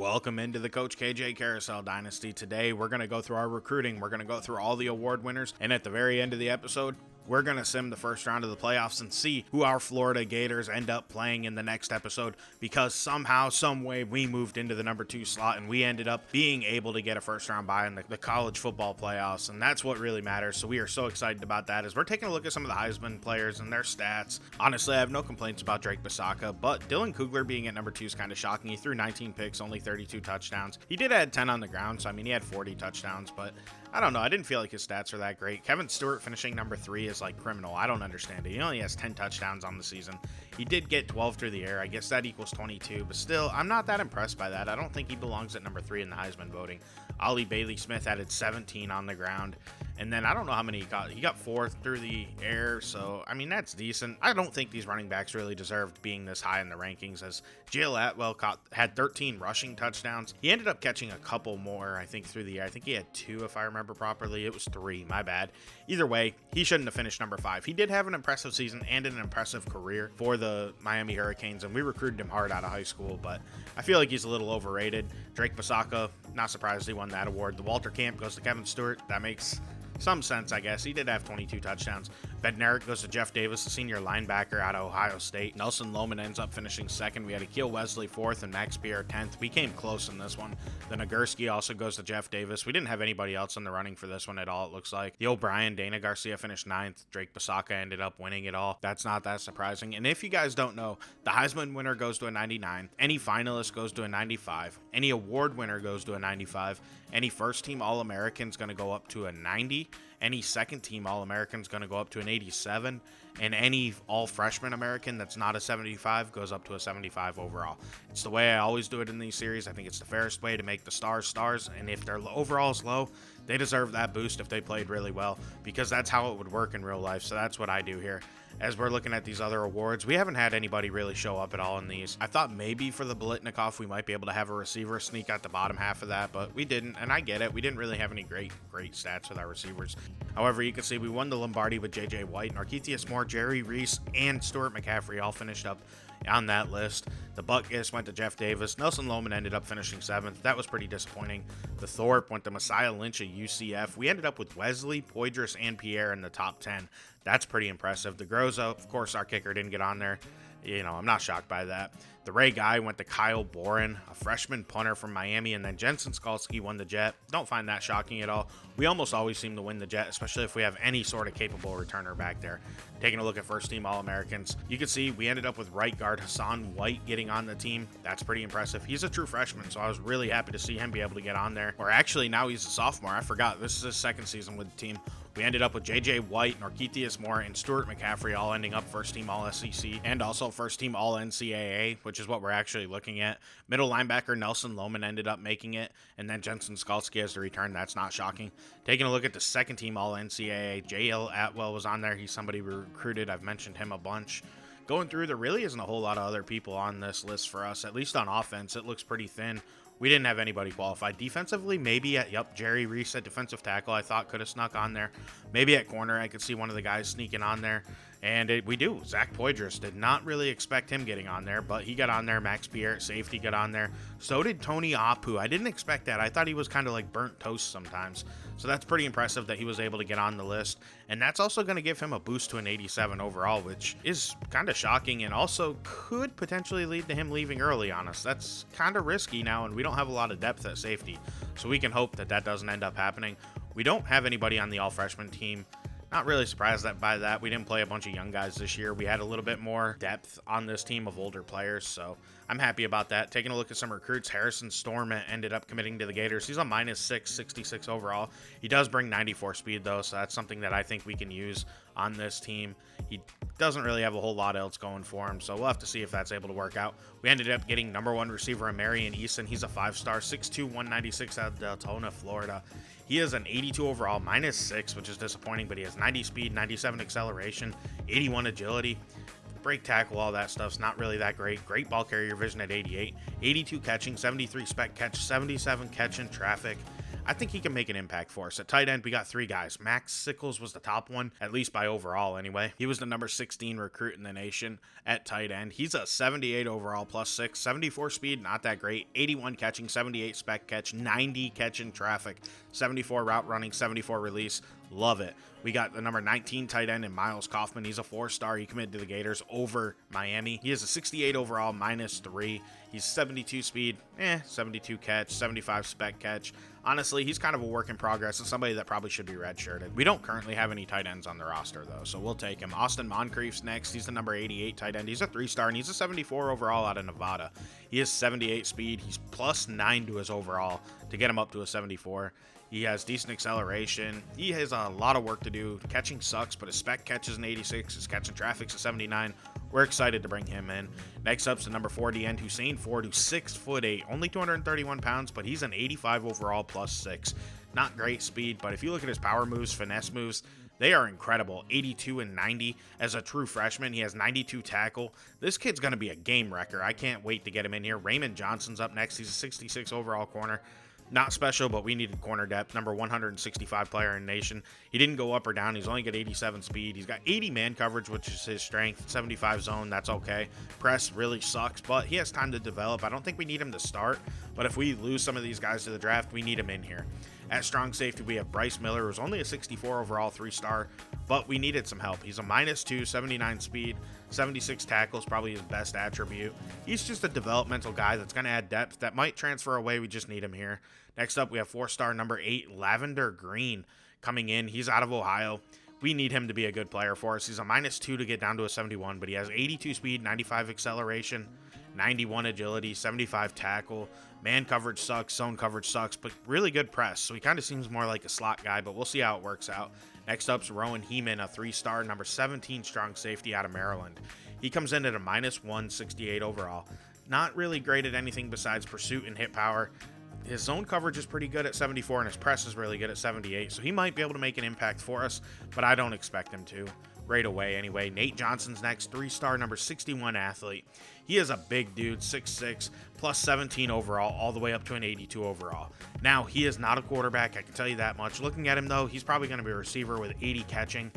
Welcome into the Coach KJ Carousel Dynasty. Today, we're going to go through our recruiting. We're going to go through all the award winners. And at the very end of the episode, we're going to sim the first round of the playoffs and see who our Florida Gators end up playing in the next episode, because somehow, some way, we moved into the number 2 slot and we ended up being able to get a first round bye in the college football playoffs. And that's what really matters. So we are so excited about that as we're taking a look at some of the Heisman players and their stats. Honestly, I have no complaints about Drake Basaka, but Dylan Kugler being at number 2 is kind of shocking. He threw 19 picks, only 32 touchdowns. He did add 10 on the ground, so I mean, he had 40 touchdowns, but I don't know. I didn't feel like his stats are that great. Kevin Stewart finishing number 3 is like criminal. I don't understand it. He only has 10 touchdowns on the season. He did get 12 through the air. I guess that equals 22, but still, I'm not that impressed by that. I don't think he belongs at number 3 in the Heisman voting. Ollie Bailey-Smith added 17 on the ground, and then I don't know how many he got. He got 4 through the air, so I mean, that's decent. I don't think these running backs really deserved being this high in the rankings, as Jale Atwell had 13 rushing touchdowns. He ended up catching a couple more, I think, through the air. I think he had 2, if I remember properly. It was 3, my bad. Either way, he shouldn't have finished number 5. He did have an impressive season and an impressive career for the Miami Hurricanes, and we recruited him hard out of high school, but I feel like he's a little overrated. Drake Basaka, not surprised he won that award. The Walter Camp goes to Kevin Stewart. That makes some sense, I guess. He did have 22 touchdowns. Bednarik goes to Jeff Davis, the senior linebacker out of Ohio State. Nelson Lohman ends up finishing 2nd. We had Akeel Wesley 4th and Max Pierre 10th. We came close in this one. The Nagurski also goes to Jeff Davis. We didn't have anybody else in the running for this one at all, it looks like. The O'Brien, Dana Garcia finished 9th. Drake Basaka ended up winning it all. That's not that surprising. And if you guys don't know, the Heisman winner goes to a 99. Any finalist goes to a 95. Any award winner goes to a 95. Any first-team All-American is going to go up to a 90. Any second-team All-American is going to go up to an 87. And any all-freshman American that's not a 75 goes up to a 75 overall. It's the way I always do it in these series. I think it's the fairest way to make the stars stars. And if their overall is low, they deserve that boost if they played really well, because that's how it would work in real life. So that's what I do here. As we're looking at these other awards, we haven't had anybody really show up at all in these. I thought maybe for the Biletnikoff we might be able to have a receiver sneak out the bottom half of that, but we didn't, and I get it. We didn't really have any great stats with our receivers. However, you can see we won the Lombardi with J.J. White, Narkeithius Moore, Jerry Reese, and Stuart McCaffrey all finished up on that list. The Butkus went to Jeff Davis. Nelson Lohman ended up finishing 7th. That was pretty disappointing. The Thorpe went to Messiah Lynch at UCF. We ended up with Wesley, Poydras, and Pierre in the top 10. That's pretty impressive. The Groza, of course, our kicker didn't get on there. You know, I'm not shocked by that. The Ray Guy went to Kyle Boren, a freshman punter from Miami, and then Jensen Skalski won the Jet. Don't find that shocking at all. We almost always seem to win the Jet, especially if we have any sort of capable returner back there. Taking a look at first-team All-Americans, you can see we ended up with right guard Hassan White getting on the team. That's pretty impressive. He's a true freshman, so I was really happy to see him be able to get on there. Or actually, now he's a sophomore. I forgot. This is his 2nd season with the team. We ended up with J.J. White, Narkeithius Moore, and Stuart McCaffrey all ending up first-team All-SEC and also first-team All-NCAA, which is what we're actually looking at. Middle linebacker Nelson Lohman ended up making it, and then Jensen Skalski as the return. That's not shocking. Taking a look at the second-team All-NCAA, J.L. Atwell was on there. He's somebody we recruited. I've mentioned him a bunch. Going through, there really isn't a whole lot of other people on this list for us, at least on offense. It looks pretty thin. We didn't have anybody qualified. Defensively, maybe Jerry Reese at defensive tackle, I thought could have snuck on there. Maybe at corner, I could see one of the guys sneaking on there. And we do. Zach Poydras, did not really expect him getting on there, but he got on there. Max Pierre at safety got on there. So did Tony Apu. I didn't expect that. I thought he was kind of like burnt toast sometimes. So that's pretty impressive that he was able to get on the list. And that's also going to give him a boost to an 87 overall, which is kind of shocking and also could potentially lead to him leaving early on us. That's kind of risky now, and we don't have a lot of depth at safety. So we can hope that that doesn't end up happening. We don't have anybody on the all-freshman team. Not really surprised by that. We didn't play a bunch of young guys this year. We had a little bit more depth on this team of older players, so I'm happy about that. Taking a look at some recruits, Harrison Storm ended up committing to the Gators. He's a -6, 66 overall. He does bring 94 speed, though, so that's something that I think we can use on this team. He doesn't really have a whole lot else going for him, so we'll have to see if that's able to work out. We ended up getting number 1 receiver, Marion Eason. He's a 5-star, 6'2", 196 out of Deltona, Florida. He is an 82 overall, -6, which is disappointing, but he has 90 speed, 97 acceleration, 81 agility. Break tackle, all that stuff's not really that great. Great ball carrier vision at 88. 82 catching, 73 spec catch, 77 catch in traffic. I think he can make an impact for us. At tight end, we got 3 guys. Max Sickles was the top one, at least by overall anyway. He was the number 16 recruit in the nation at tight end. He's a 78 overall plus 6, 74 speed, not that great, 81 catching, 78 spec catch, 90 catching traffic, 74 route running, 74 release. Love it. We got the number 19 tight end in Miles Kaufman. He's a 4-star. He committed to the Gators over Miami. He is a 68 overall, minus 3. He's 72 speed, 72 catch, 75 spec catch. Honestly, he's kind of a work in progress and somebody that probably should be redshirted. We don't currently have any tight ends on the roster, though, so we'll take him. Austin Moncrief's next. He's the number 88 tight end. He's a 3-star, and he's a 74 overall out of Nevada. He has 78 speed. He's plus 9 to his overall to get him up to a 74. He has decent acceleration. He has a lot of work to do. Catching sucks, but his spec catch is an 86. His catching traffic's a 79. We're excited to bring him in. Next up's the number 40 end, Hussein Ford, who's 6'8", only 231 pounds, but he's an 85 overall plus 6. Not great speed, but if you look at his power moves, finesse moves, they are incredible. 82 and 90 as a true freshman. He has 92 tackle. This kid's going to be a game wrecker. I can't wait to get him in here. Raymond Johnson's up next. He's a 66 overall corner. Not special, but we needed corner depth. Number 165 player in the nation. He didn't go up or down. He's only got 87 speed. He's got 80 man coverage, which is his strength. 75 zone, that's okay. Press really sucks, but he has time to develop. I don't think we need him to start, but if we lose some of these guys to the draft, we need him in here. At strong safety, we have Bryce Miller, who's only a 64 overall 3-star, but we needed some help. He's a -2, 79 speed, 76 tackles, probably his best attribute. He's just a developmental guy that's going to add depth that might transfer away. We just need him here. Next up, we have 4-star number 8, Lavender Green, coming in. He's out of Ohio. We need him to be a good player for us. He's a -2 to get down to a 71, but he has 82 speed, 95 acceleration, 91 agility, 75 tackle. Man coverage sucks, zone coverage sucks, but really good press. So he kind of seems more like a slot guy, but we'll see how it works out. Next up's Rowan Heeman, a 3-star, number 17 strong safety out of Maryland. He comes in at a -1, 68 overall. Not really great at anything besides pursuit and hit power. His zone coverage is pretty good at 74, and his press is really good at 78, so he might be able to make an impact for us, but I don't expect him to. Right away anyway. Nate Johnson's next, 3-star, number 61 athlete. He is a big dude, 6'6", plus 17 overall, all the way up to an 82 overall. Now, he is not a quarterback, I can tell you that much. Looking at him, though, he's probably going to be a receiver with 80 catching.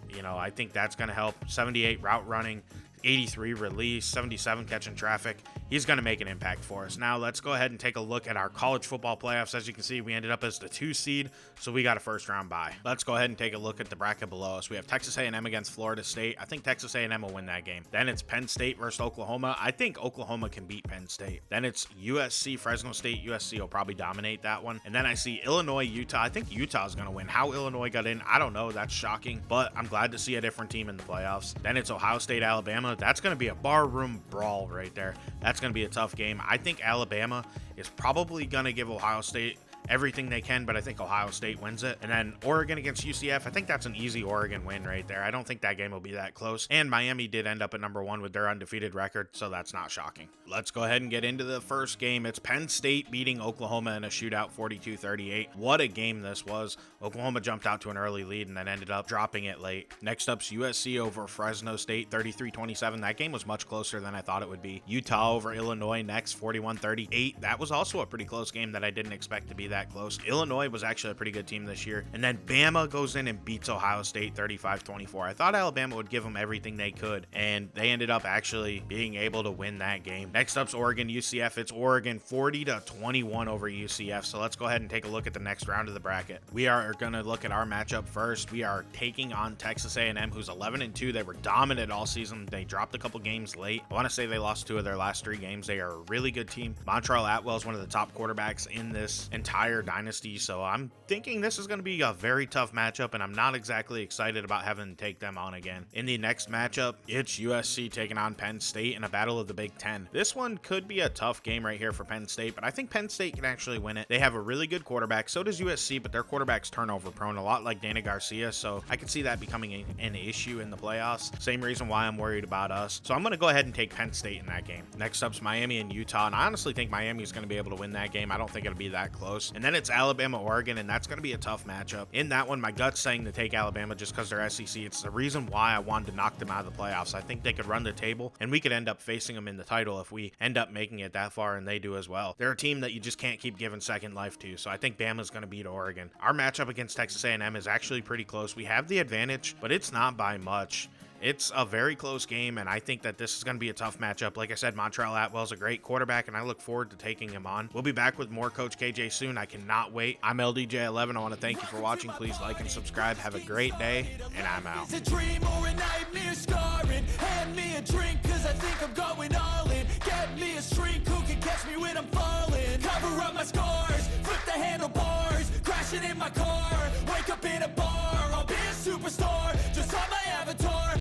You know, I think that's going to help. 78 route running, 83 release, 77 catching traffic. He's going to make an impact for us. Now let's go ahead and take a look at our college football playoffs. As you can see, we ended up as the 2 seed, so we got a first round bye. Let's go ahead and take a look at the bracket below us. We have Texas A&M against Florida State. I think Texas A&M will win that game. Then it's Penn State versus Oklahoma. I think Oklahoma can beat Penn State. Then it's USC, Fresno State. USC will probably dominate that one. And then I see Illinois, Utah. I think Utah is going to win. How Illinois got in, I don't know. That's shocking, but I'm glad to see a different team in the playoffs. Then it's Ohio State, Alabama. That's going to be a barroom brawl right there. That's going to be a tough game. I think Alabama is probably going to give Ohio State everything they can, but I think Ohio State wins it. And then Oregon against UCF, I think that's an easy Oregon win right there. I don't think that game will be that close. And Miami did end up at number 1 with their undefeated record, so that's not shocking. Let's go ahead and get into the first game. It's Penn State beating Oklahoma in a shootout, 42-38. What a game this was. Oklahoma jumped out to an early lead and then ended up dropping it late. Next up's USC over Fresno State, 33-27. That game was much closer than I thought it would be. Utah over Illinois next, 41-38. That was also a pretty close game that I didn't expect to be that close. Illinois was actually a pretty good team this year. And then Bama goes in and beats Ohio State 35-24. I thought Alabama would give them everything they could, and they ended up actually being able to win that game. Next up's Oregon UCF. It's Oregon 40-21 over UCF. So let's go ahead and take a look at the next round of the bracket. We are going to look at our matchup first. We are taking on Texas A&M, who's 11-2. They were dominant all season. They dropped a couple games late. I want to say they lost 2 of their last 3 games. They are a really good team. Montreal Atwell is one of the top quarterbacks in this entire dynasty, so I'm thinking this is going to be a very tough matchup, and I'm not exactly excited about having to take them on again. In the next matchup, it's USC taking on Penn State in a battle of the Big Ten. This one could be a tough game right here for Penn State, but I think Penn State can actually win it. They have a really good quarterback, so does USC, but their quarterback's turnover prone, a lot like Dana Garcia, so I could see that becoming an issue in the playoffs. Same reason why I'm worried about us. So I'm going to go ahead and take Penn State in that game. Next up's Miami and Utah, and I honestly think Miami is going to be able to win that game. I don't think it'll be that close. And then it's Alabama, Oregon, and that's going to be a tough matchup. In that one, my gut's saying to take Alabama just because they're SEC. It's the reason why I wanted to knock them out of the playoffs. I think they could run the table, and we could end up facing them in the title if we end up making it that far, and they do as well. They're a team that you just can't keep giving second life to, so I think Bama's going to beat Oregon. Our matchup against Texas A&M is actually pretty close. We have the advantage, but it's not by much. It's a very close game, and I think that this is going to be a tough matchup. Like I said, Montreal Atwell's a great quarterback, and I look forward to taking him on. We'll be back with more Coach KJ soon. I cannot wait. I'm LDJ11. I want to thank you for watching. Please like and subscribe. Have a great day, and I'm out. It's a dream or a nightmare scarring. Hand me a drink, cause I think I'm going all in. Get me a shrink who can catch me when I'm falling. Cover up my scars, flip the handlebars, crashing in my car, wake up in a bar, I'll be a superstar.